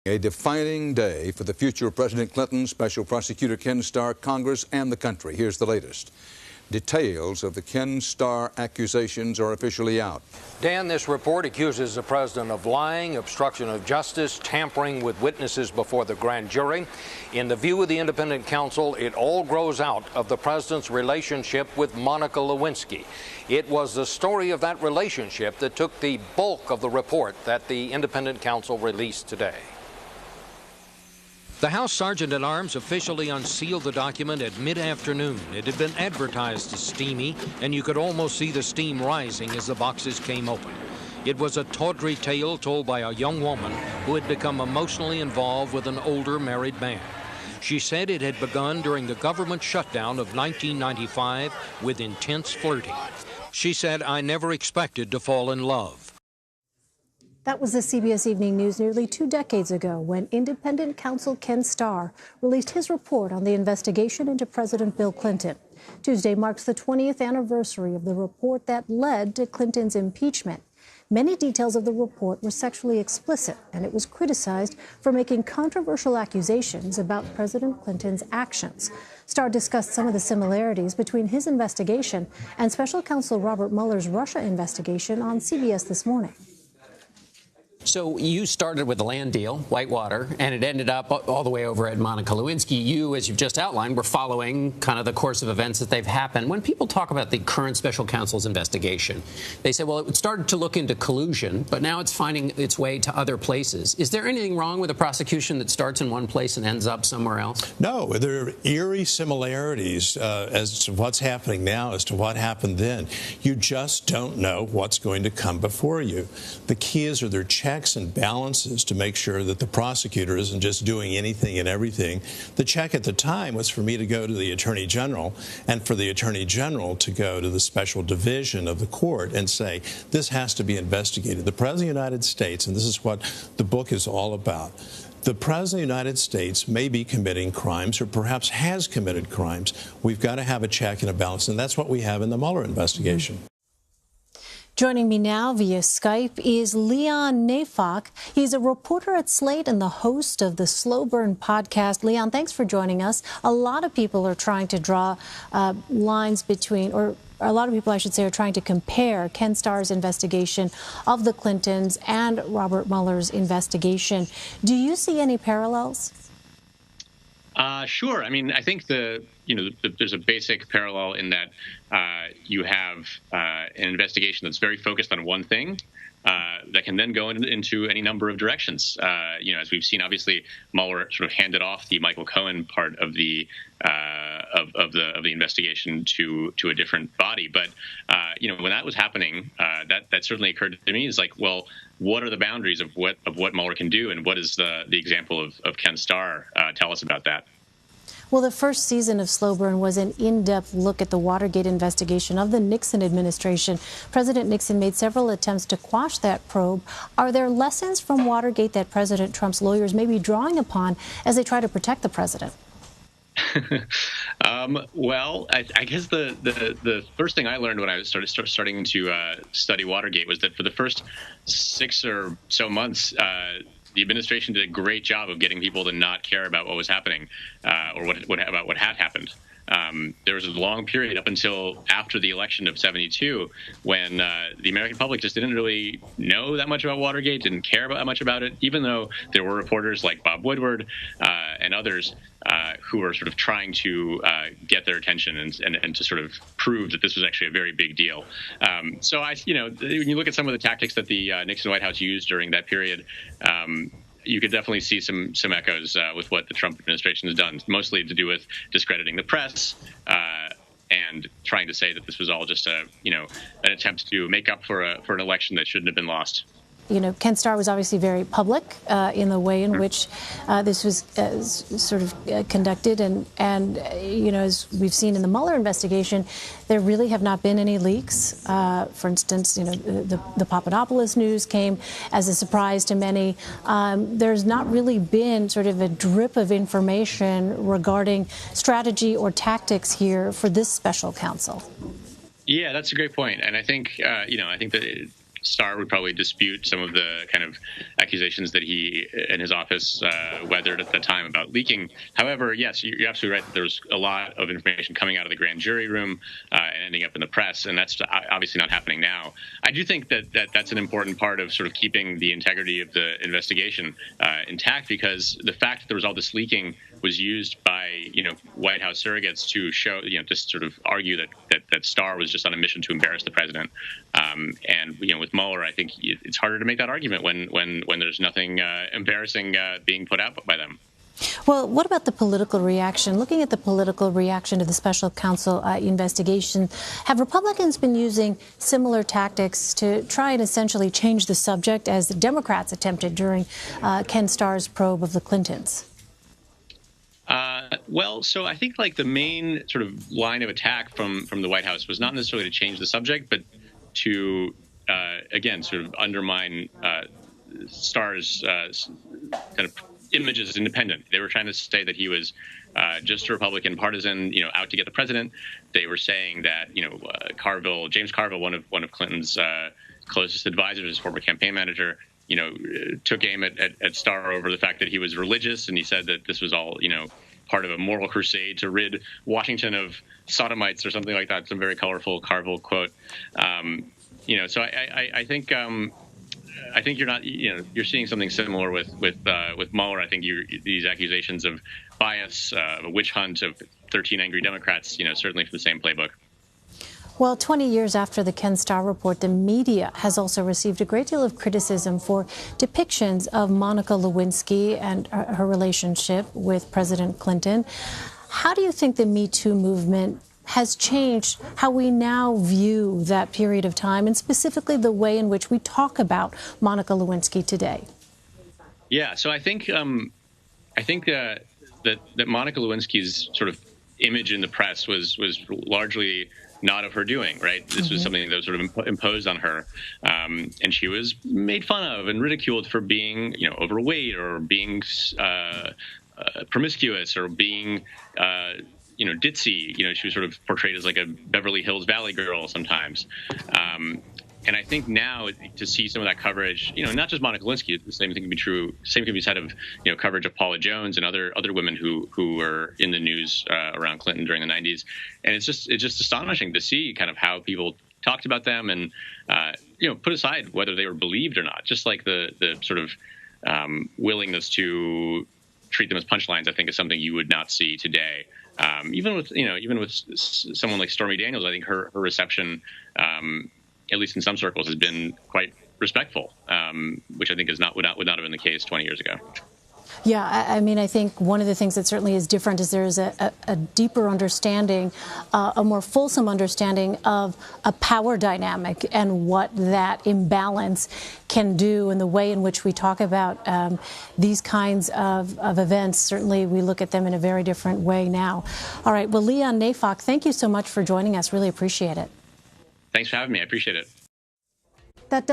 A defining day for the future of President Clinton, Special Prosecutor Ken Starr, Congress, and the country. Here's the latest. Details of the Ken Starr accusations are officially out. Dan, this report accuses the president of lying, obstruction of justice, tampering with witnesses before the grand jury. In the view of the independent counsel, it all grows out of the president's relationship with Monica Lewinsky. It was the story of that relationship that took the bulk of the report that the independent counsel released today. The House Sergeant-at-Arms officially unsealed the document at mid-afternoon. It had been advertised as steamy, and you could almost see the steam rising as the boxes came open. It was a tawdry tale told by a young woman who had become emotionally involved with an older married man. She said it had begun during the government shutdown of 1995 with intense flirting. She said, "I never expected to fall in love." That was the CBS Evening News nearly 2 decades ago when independent counsel Ken Starr released his report on the investigation into President Bill Clinton. Tuesday marks the 20th anniversary of the report that led to Clinton's impeachment. Many details of the report were sexually explicit, and it was criticized for making controversial accusations about President Clinton's actions. Starr discussed some of the similarities between his investigation and special counsel Robert Mueller's Russia investigation on CBS This Morning. So you started with the land deal, Whitewater, and it ended up all the way over at Monica Lewinsky. You, as you've just outlined, were following kind of the course of events that they've happened. When people talk about the current special counsel's investigation, they say, well, it started to look into collusion, but now it's finding its way to other places. Is there anything wrong with a prosecution that starts in one place and ends up somewhere else? No, there are eerie similarities as to what's happening now as to what happened then. You just don't know what's going to come before you. The key is, are there checks and balances to make sure that the prosecutor isn't just doing anything and everything. The check at the time was for me to go to the Attorney General and for the Attorney General to go to the special division of the court and say, this has to be investigated. The President of the United States, and this is what the book is all about, the President of the United States may be committing crimes or perhaps has committed crimes. We've got to have a check and a balance, and that's what we have in the Mueller investigation. Joining me now via Skype is Leon Neyfakh. He's a reporter at Slate and the host of the Slow Burn podcast. Leon, thanks for joining us. A lot of people are trying to draw lines between, or a lot of people, I should say, are trying to compare Ken Starr's investigation of the Clintons and Robert Mueller's investigation. Do you see any parallels? Sure. I mean, I think there's a basic parallel in that you have an investigation that's very focused on one thing that can then go into any number of directions. As we've seen, obviously, Mueller sort of handed off the Michael Cohen part of the investigation to a different body. But when that was happening, that certainly occurred to me. Is like, well, what are the boundaries of what Mueller can do, and what is the example of Ken Starr? Tell us about that. Well, the first season of Slow Burn was an in-depth look at the Watergate investigation of the Nixon administration. President Nixon made several attempts to quash that probe. Are there lessons from Watergate that President Trump's lawyers may be drawing upon as they try to protect the president? Well, I guess the first thing I learned when I starting to study Watergate was that for the first 6 or so months, the administration did a great job of getting people to not care about what was happening or about what had happened. There was a long period up until after the election of '72 when the American public just didn't really know that much about Watergate, didn't care that much about it, even though there were reporters like Bob Woodward and others who were sort of trying to get their attention and to sort of prove that this was actually a very big deal. So when you look at some of the tactics that the Nixon White House used during that period, you could definitely see some echoes with what the Trump administration has done, mostly to do with discrediting the press and trying to say that this was all just an attempt to make up for an election that shouldn't have been lost. Ken Starr was obviously very public in the way in which this was sort of conducted. And as we've seen in the Mueller investigation, there really have not been any leaks. For instance, the Papadopoulos news came as a surprise to many. There's not really been sort of a drip of information regarding strategy or tactics here for this special counsel. Yeah, that's a great point. And I think, I think that Starr would probably dispute some of the kind of accusations that he and his office weathered at the time about leaking. However, yes, you're absolutely right that there was a lot of information coming out of the grand jury room and ending up in the press, and that's obviously not happening now. I do think that's an important part of sort of keeping the integrity of the investigation intact, because the fact that there was all this leaking was used by White House surrogates to show just sort of argue that Starr was just on a mission to embarrass the president. And with Mueller, I think it's harder to make that argument when there's nothing embarrassing being put out by them. Well, what about the political reaction? Looking at the political reaction to the special counsel investigation, have Republicans been using similar tactics to try and essentially change the subject as the Democrats attempted during Ken Starr's probe of the Clintons? Well, so I think the main sort of line of attack from the White House was not necessarily to change the subject, but to, again, sort of undermine Starr's kind of image as independent. They were trying to say that he was just a Republican partisan, out to get the president. They were saying that, James Carville, one of Clinton's closest advisors, his former campaign manager, took aim at Starr over the fact that he was religious, and he said that this was all, part of a moral crusade to rid Washington of sodomites or something like that. Some very colorful Carville quote. So I think you're not, you're seeing something similar with Mueller. I think these accusations of bias, a witch hunt, of 13 angry Democrats, certainly from the same playbook. Well, 20 years after the Ken Starr report, the media has also received a great deal of criticism for depictions of Monica Lewinsky and her relationship with President Clinton. How do you think the Me Too movement has changed how we now view that period of time, and specifically the way in which we talk about Monica Lewinsky today? Yeah, so I think that Monica Lewinsky's sort of image in the press was largely not of her doing, right? This was something that was sort of imposed on her. And she was made fun of and ridiculed for being, overweight, or being promiscuous, or being, ditzy. She was sort of portrayed as like a Beverly Hills Valley girl sometimes. And I think now to see some of that coverage, not just Monica Lewinsky, the same thing can be true. Same can be said of, coverage of Paula Jones and other women who were in the news around Clinton during the 90s. And it's just astonishing to see kind of how people talked about them and, put aside whether they were believed or not. Just like the sort of willingness to treat them as punchlines, I think, is something you would not see today. Even with someone like Stormy Daniels, I think her reception, at least in some circles, has been quite respectful, which I think would not have been the case 20 years ago. Yeah, I mean, I think one of the things that certainly is different is there's a deeper understanding, a more fulsome understanding of a power dynamic and what that imbalance can do, and the way in which we talk about these kinds of events. Certainly, we look at them in a very different way now. All right, well, Leon Neyfakh, thank you so much for joining us. Really appreciate it. Thanks for having me. I appreciate it. That does